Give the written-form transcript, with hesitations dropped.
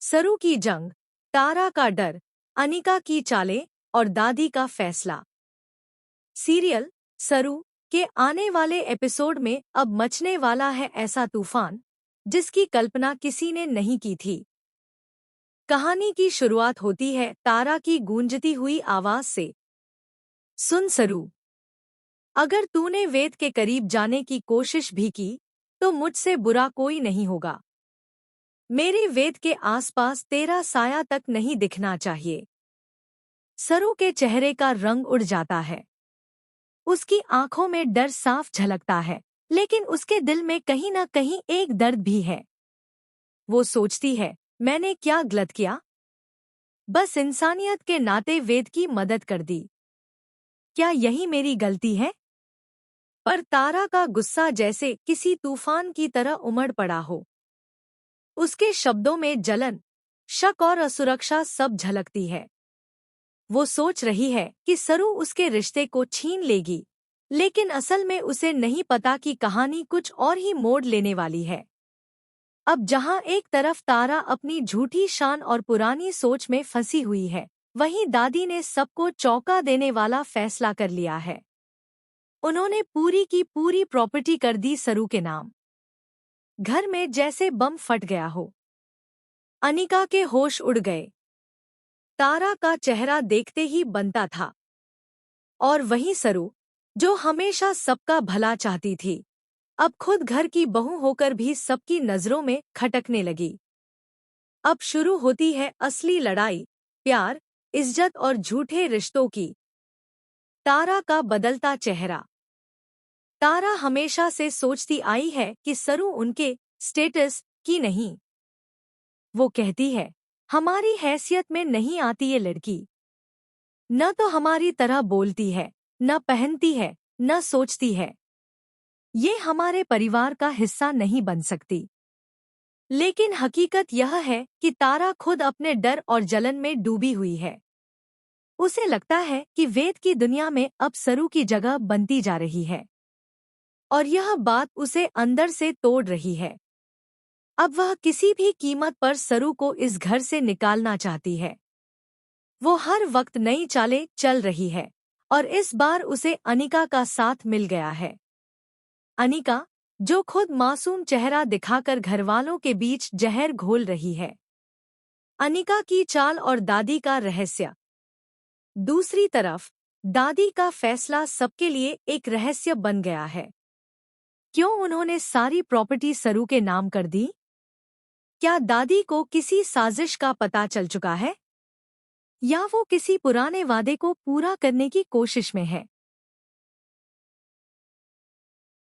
सरू की जंग, तारा का डर, अनिका की चालें और दादी का फैसला। सीरियल सरू के आने वाले एपिसोड में अब मचने वाला है ऐसा तूफान जिसकी कल्पना किसी ने नहीं की थी। कहानी की शुरुआत होती है तारा की गूंजती हुई आवाज से। सुन सरू, अगर तूने वेद के करीब जाने की कोशिश भी की तो मुझसे बुरा कोई नहीं होगा। मेरे वेद के आसपास तेरा साया तक नहीं दिखना चाहिए। सरू के चेहरे का रंग उड़ जाता है। उसकी आंखों में डर साफ झलकता है, लेकिन उसके दिल में कहीं न कहीं एक दर्द भी है। वो सोचती है, मैंने क्या गलत किया? बस इंसानियत के नाते वेद की मदद कर दी। क्या यही मेरी गलती है? पर तारा का गुस्सा जैसे किसी तूफान की तरह उमड़ पड़ा हो। उसके शब्दों में जलन, शक और असुरक्षा सब झलकती है। वो सोच रही है कि सरू उसके रिश्ते को छीन लेगी, लेकिन असल में उसे नहीं पता कि कहानी कुछ और ही मोड़ लेने वाली है। अब जहां एक तरफ तारा अपनी झूठी शान और पुरानी सोच में फंसी हुई है, वहीं दादी ने सबको चौंका देने वाला फैसला कर लिया है। उन्होंने पूरी की पूरी प्रॉपर्टी कर दी सरू के नाम। घर में जैसे बम फट गया हो। अनिका के होश उड़ गए। तारा का चेहरा देखते ही बनता था। और वहीं सरू, जो हमेशा सबका भला चाहती थी, अब खुद घर की बहू होकर भी सबकी नजरों में खटकने लगी। अब शुरू होती है असली लड़ाई, प्यार, इज्जत और झूठे रिश्तों की। तारा का बदलता चेहरा। तारा हमेशा से सोचती आई है कि सरू उनके स्टेटस की नहीं। वो कहती है, हमारी हैसियत में नहीं आती ये लड़की। न तो हमारी तरह बोलती है, न पहनती है, न सोचती है। ये हमारे परिवार का हिस्सा नहीं बन सकती। लेकिन हकीकत यह है कि तारा खुद अपने डर और जलन में डूबी हुई है। उसे लगता है कि वेद की दुनिया में अब सरू की जगह बनती जा रही है। और यह बात उसे अंदर से तोड़ रही है। अब वह किसी भी कीमत पर सरू को इस घर से निकालना चाहती है। वो हर वक्त नई चालें चल रही है, और इस बार उसे अनिका का साथ मिल गया है। अनिका, जो खुद मासूम चेहरा दिखाकर घरवालों के बीच जहर घोल रही है। अनिका की चाल और दादी का रहस्य। दूसरी तरफ, दादी का फैसला सबके लिए एक रहस्य बन गया है। क्यों उन्होंने सारी प्रॉपर्टी सरू के नाम कर दी? क्या दादी को किसी साजिश का पता चल चुका है? या वो किसी पुराने वादे को पूरा करने की कोशिश में है?